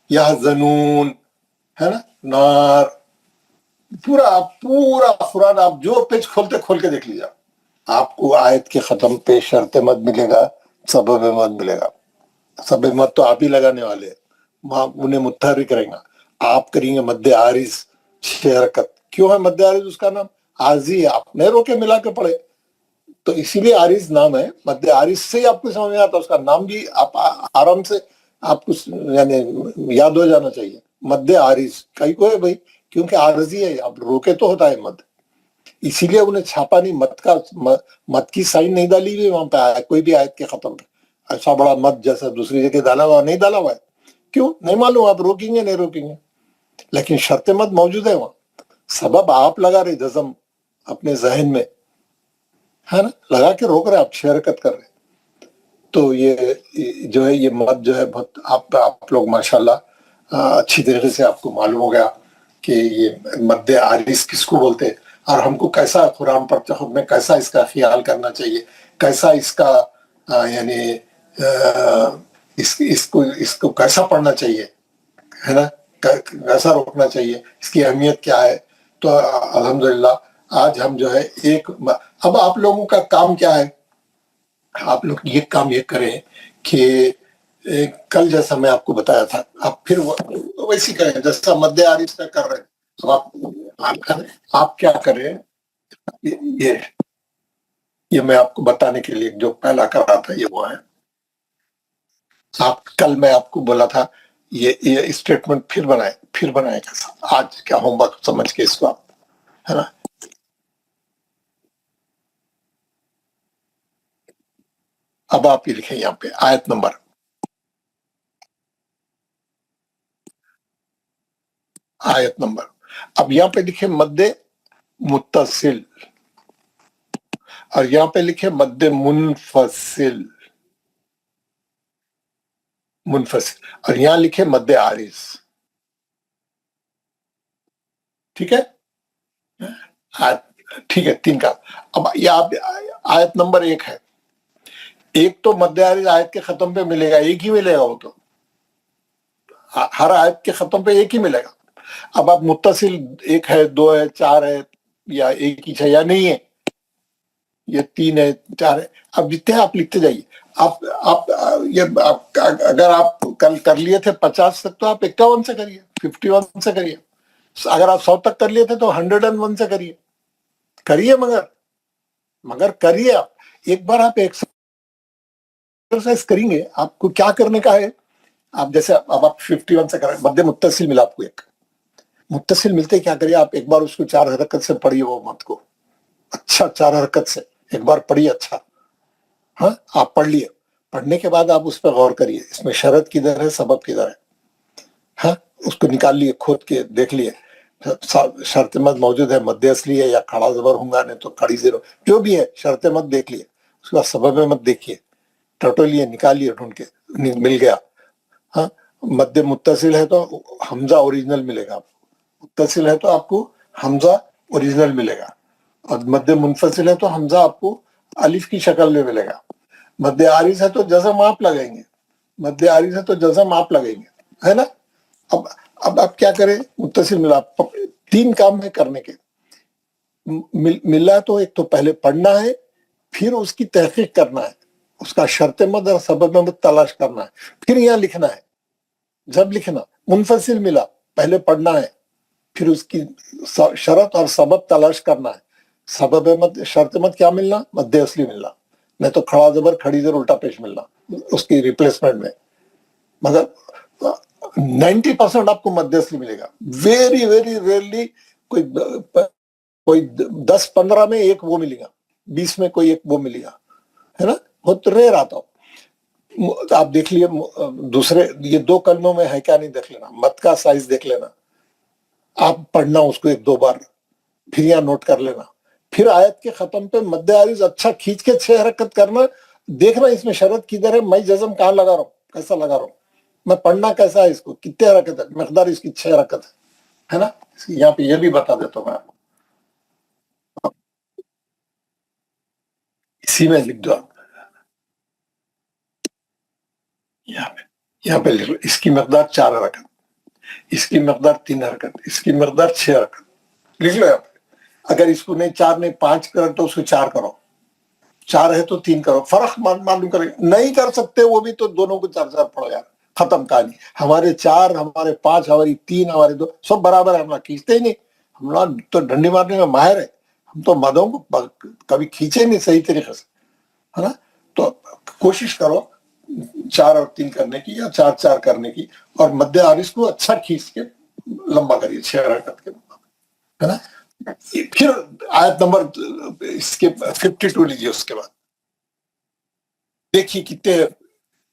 یحزنون، ہے نا، نار. پورا قرآن آپ جو پیج کھول کے دیکھ لیجیے، آپ کو آیت کے ختم پہ شرط مد ملے گا، سبب مد ملے گا. سبب مد تو آپ ہی لگانے والے ہیں، انہیں متحرک کریں گا. آپ کریں گے مد عارض 6 حرکت. کیوں ہے مد عارض؟ اس کا نام عارضی ہے، آپ نہیں روکے ملا کے پڑھے تو اسی لیے عارض نام ہے. مد عارض سے ہی آپ کو سمجھ میں آتا، اس کا نام بھی آپ آرام سے آپ کو یعنی یاد ہو جانا چاہیے. مد عارض کئی کو ہے بھائی، کیونکہ عارضی ہے، اب روکے تو ہوتا ہے مد. اسی لیے انہیں چھاپا نہیں، مد کی سائن نہیں ڈالی ہوئی وہاں پہ آیا کوئی بھی آیت کے ختم پہ. ایسا بڑا مد جیسا دوسری جگہ ڈالا ہوا نہیں ڈالا ہوا ہے. کیوں نہیں معلوم، آپ روکیں گے نہیں روکیں گے، لیکن شرط مد موجود ہے وہاں. سبب آپ لگا رہے جزم اپنے ذہن میں، ہے نا، لگا کے روک رہے، آپ 6 حرکت کر رہے. تو یہ جو ہے یہ مد جو ہے بہت آپ لوگ ماشاءاللہ اچھی طریقے سے آپ کو معلوم ہو گیا کہ یہ مد عارض کس کو بولتے ہیں، اور ہم کو کیسا قرآن پڑھتے خود میں کیسا اس کا خیال کرنا چاہیے، کیسا اس کا یعنی اس کو کیسا پڑھنا چاہیے، ہے نا، کیسا روکنا چاہیے، اس کی اہمیت کیا ہے. تو الحمدللہ آج ہم جو ہے اب آپ لوگوں کا کام کیا ہے، آپ لوگ یہ کام یہ کریں کہ کل جیسا میں آپ کو بتایا تھا آپ پھر ویسی کریں جیسا مد عارض کا کر رہے ہیں. اب آپ کیا کریں، یہ میں آپ کو بتانے کے لیے جو پہلا کر رہا تھا یہ وہ ہے. آپ کل میں آپ کو بولا تھا یہ اسٹیٹمنٹ پھر بنائے کیسا. آج کیا ہوم ورک سمجھ کے اس کو آپ، ہے نا. اب آپ یہ لکھیں یہاں پہ آیت نمبر، اب یہاں پہ لکھے مد متصل، اور یہاں پہ لکھے مد منفصل، اور یہاں لکھے مد عارض. ٹھیک ہے، ٹھیک ہے، 3 کا. اب یہ آیت نمبر 1 ہے. ایک تو مد عارض آیت کے ختم پہ ملے گا، ایک ہی ملے گا، وہ تو ہر آیت کے ختم پہ ایک ہی ملے گا. اب آپ متصل 1 ہے، 2 ہے، 4 ہے، یا ایک ہی ہے یا نہیں ہے، یہ 3 ہے، 4 ہے. اب جتنے آپ لکھتے جائیے. اگر آپ کل کر لیے تھے 50 تک تو آپ 51 سے کریے، 51 سے کریے. اگر آپ 100 تک کر لیے تھے تو 101 سے کریے، مگر کریے. آپ ایک بار آپ ایکسرسائز کریں گے. آپ کو کیا کرنے کا ہے، آپ جیسے اب آپ 51 سے کریں، مد متصل ملا آپ کو. ایک متصل ملتے کیا کریے، آپ ایک بار اس کو 4 حرکت سے پڑھیے، وہ مد کو اچھا 4 حرکت سے ایک بار پڑھیے. اچھا، ہاں آپ پڑھ لیے. پڑھنے کے بعد آپ اس پہ غور کریے، اس میں شرط کدھر ہے، سبب کدھر ہے. ہاں اس کو نکال لیے, کھود کے دیکھ لیے شرط مد موجود ہے, مد اصلی ہے یا کھڑا زبر ہوں گا, نہیں تو کھڑی زیر, جو بھی ہے شرط مد دیکھ لیے. اس کے بعد سبب مد دیکھیے, ٹٹولیے, نکالیے ڈھونڈ کے, مل گیا. ہاں مد متصل ہے تو حمزہ اوریجنل ملے گا آپ کو, متصل ہے تو آپ کو حمزہ اوریجنل ملے گا, اور مد منفصل ہے تو حمزہ آپ کو الف کی شکل میں ملے گا. مد عارض ہے تو جزم آپ لگائیں گے, مد عارض ہے تو جزم آپ لگائیں گے, ہے نا. اب آپ کیا کریں, متصل ملا, 3 کام ہے کرنے کے. ملا تو ایک تو پہلے پڑھنا ہے, پھر اس کی تحقیق کرنا ہے, اس کا شرط مد اور سبب مد تلاش کرنا ہے, پھر یہاں لکھنا ہے. جب لکھنا منفصل ملا, پہلے پڑھنا ہے, پھر اس کی شرط اور سبب تلاش کرنا ہے. سبب مد شرط مد کیا ملنا, مد اصلی ملنا, نہیں تو کھڑا زبر کھڑی زبر الٹا پیش ملنا اس کی ریپلیسمنٹ میں. مگر 90% آپ کو مد اصلی ملے گا. ویری ویری ریئرلی کوئی 10-15 میں ایک وہ ملے گا, 20 میں کوئی ایک وہ ملے گا, ہے نا, بہت ریئر آتا ہو. آپ دیکھ لیے دوسرے یہ 2 کلموں میں ہے کیا نہیں دیکھ لینا, مد کا سائز دیکھ لینا, آپ پڑھنا اس کو 1-2 بار, پھر یہاں نوٹ کر لینا. پھر آیت کے ختم پہ مد عارض اچھا کھینچ کے 6 حرکت کرنا, دیکھنا اس میں شرط کدھر ہے, میں جزم کہاں لگا رہا ہوں, کیسا لگا رہا ہوں, میں پڑھنا کیسا ہے, اس کو کتنے حرکت ہے, مقدار اس کی 6 حرکت ہے نا. یہاں پہ یہ بھی بتا دیتا ہوں میں آپ کو, اسی میں لکھ دو آپ, یہاں پہ لکھ لو, اس کی مقدار 4 حرکت, اس کی مقدار 3 حرکت, اس کی مقدار 6 حرکت, لکھ لو یہاں پہ. اگر اس کو نہیں 4 نہیں 5 کرو تو اس کو 4 کرو, 4 ہے تو 3 کرو, فرق معلوم کریں. نہیں کر سکتے وہ بھی تو دونوں کو 4 پڑھو یار, ختم کہانی. ہمارے 4, ہمارے 5, ہماری 3, ہمارے 2 سب برابر ہے, ہم لوگ کھینچتے ہی نہیں. ہم لوگ تو ڈنڈی مارنے میں ماہر ہے, ہم تو مدوں کو کبھی کھینچے نہیں صحیح طریقے سے, ہے نا. تو کوشش کرو 4 اور 3 کرنے کی یا 4-4 کرنے کی, اور مد عارض کو اچھا کھینچ کے لمبا کریے 6 حرکت کے, ہے نا. پھر آیت نمبر اس کے 52 لیجیے, اس کے بعد دیکھیے کتنے.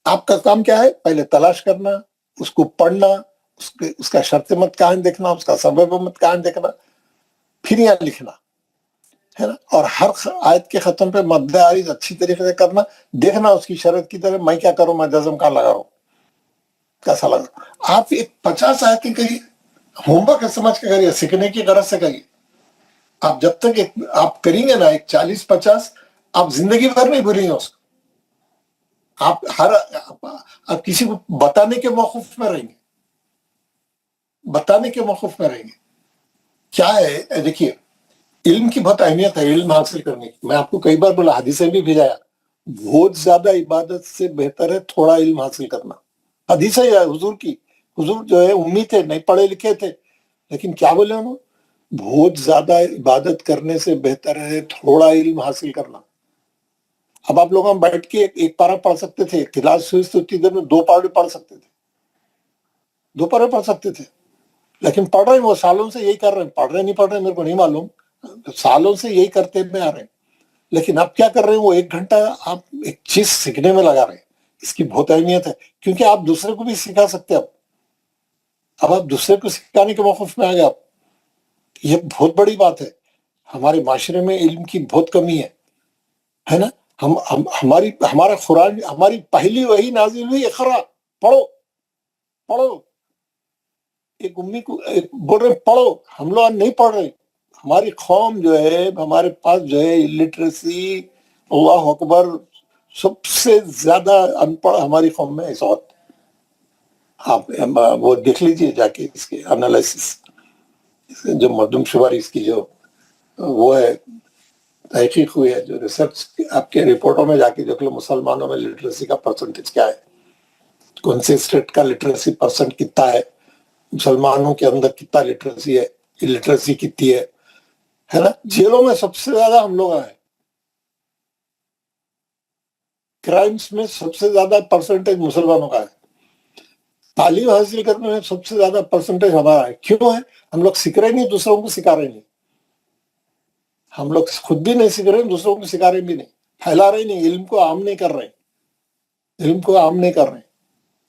آپ کا کام کیا ہے, پہلے تلاش کرنا, اس کو پڑھنا, اس کا شرط مد کہاں دیکھنا, اس کا سبب مد کہاں دیکھنا, پھر یہاں لکھنا, ہے نا. اور ہر آیت کے ختم پہ مد عارض اچھی طریقے سے کرنا, دیکھنا اس کی شرط کی طرح, میں کیا کروں, میں جزم کہاں لگا رہا ہوں, کیسا لگا. آپ ایک 50 آیتیں کریے, ہوم ورک سمجھ کے کریے, سیکھنے کی غرض سے کریے. آپ جب تک آپ کریں گے نا ایک 40-50, آپ زندگی بھر نہیں بھولیں گے اس کو. آپ کسی کو بتانے کے موقف میں رہیں گے, بتانے کے موقف میں رہیں گے. کیا ہے, دیکھیے علم کی بہت اہمیت ہے, علم حاصل کرنے کی. میں آپ کو کئی بار بولا, حدیثیں بھی بھیجایا, بہت زیادہ عبادت سے بہتر ہے تھوڑا علم حاصل کرنا. حدیثیں حضور کی, حضور جو ہے امی تھے, نہیں پڑھے لکھے تھے, لیکن کیا بولے انہوں, بہت زیادہ عبادت کرنے سے بہتر ہے تھوڑا علم حاصل کرنا. اب آپ لوگ ہم بیٹھ کے ایک پارہ پڑھ سکتے تھے, کلاس ہوئی تو اتنی دیر میں 2 پارے پڑھ سکتے تھے, 2 پارے پڑھ سکتے تھے. لیکن پڑھ رہے ہیں, وہ سالوں سے یہی کر رہے ہیں, پڑھ رہے نہیں پڑھ رہے میرے کو نہیں معلوم, سالوں سے یہی کرتے میں آ رہے ہیں. لیکن اب کیا کر رہے ہیں, وہ 1 گھنٹہ آپ ایک چیز سیکھنے میں لگا رہے ہیں. اس کی بہت اہمیت ہے, کیونکہ آپ دوسرے کو بھی سکھا سکتے ہیں. اب آپ دوسرے کو سکھانے کے موقف میں آ گئے آپ, یہ بہت بڑی بات ہے. ہمارے معاشرے میں علم کی بہت کمی ہے نا. ہمارا قرآن, ہماری پہلی وحی نازل ہوئی اقرا, پڑھو پڑھو. ایک امی کو بول رہے پڑھو, ہم لوگ نہیں پڑھ رہے. ہماری قوم جو ہے, ہمارے پاس جو ہے لٹریسی, اللہ اکبر, سب سے زیادہ ان پڑھ ہماری قوم میں اس وقت. آپ وہ دیکھ لیجئے جا کے اس کے انالیسس, جو مردم شماری اس کی جو وہ ہے تحقیق ہوئی ہے, جو ریسرچ آپ کے رپورٹوں میں جا کے دیکھ لو, مسلمانوں میں لٹریسی کا پرسنٹیج کیا ہے, کون سے اسٹیٹ کا لٹریسی پرسنٹ کتنا ہے, مسلمانوں کے اندر کتنا لٹریسی ہے, لٹریسی کتنی ہے نا. جیلوں میں سب سے زیادہ ہم لوگ ہیں, کرائمز میں سب سے زیادہ پرسنٹیج مسلمانوں کا ہے, تعلیم حاصل کرنے میں سب سے زیادہ پرسنٹیج ہمارا ہے. کیوں ہے, ہم لوگ سیکھ رہے نہیں, دوسروں کو سکھا رہے نہیں. ہم لوگ خود بھی نہیں سیکھ رہے, دوسروں کو سکھا رہے بھی نہیں, پھیلا رہے نہیں, علم کو عام نہیں کر رہے, علم کو عام نہیں کر رہے.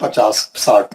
50-60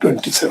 27।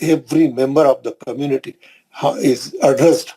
every member of the community is addressed,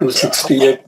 268,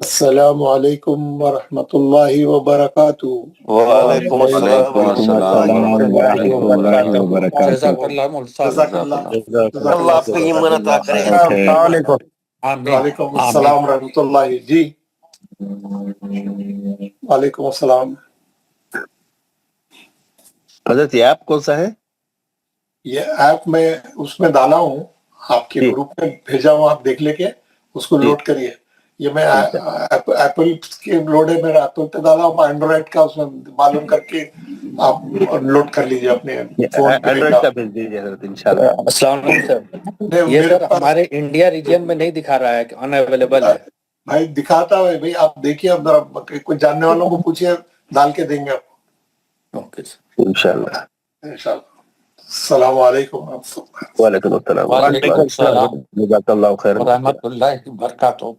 السلام علیکم ورحمۃ اللہ وبرکاتہ. وعلیکم السلام ورحمۃ اللہ وبرکاتہ. جزاک اللہ. اللہ آپ کو ایمان عطا کرے. السلام علیکم. وعلیکم السلام ورحمۃ اللہ. جی وعلیکم السلام. حضرت یہ ایپ کون سا ہے؟ یہ ایپ میں اس میں ڈالا ہوں, آپ کے گروپ میں بھیجا ہوں, آپ دیکھ لے کے اس کو لوڈ کریے. یہ میں ایپل کے لوڈ ہے, میرا ایپل پہ ڈالا ہوں, اینڈرائڈ کا اس میں معلوم کر کے آپ لوڈ کر لیجیے اپنے فون پہ. اینڈرائڈ کا بھیج دیجیے حضرت انشاءاللہ. السلام علیکم سر. یہ سر ہمارے انڈیا ریجن میں نہیں دکھا رہا ہے کہ ان اویلیبل ہے. بھائی دکھاتا ہے بھائی, آپ دیکھیے, اب کوئی جاننے والوں کو پوچھیے, ڈال کے دیں گے آپ کو. اوکے انشاءاللہ. انشاءاللہ. السلام علیکم. وعلیکم السلام. وعلیکم السلام جزاک اللہ خیر. ورحمۃ اللہ وبرکاتہ.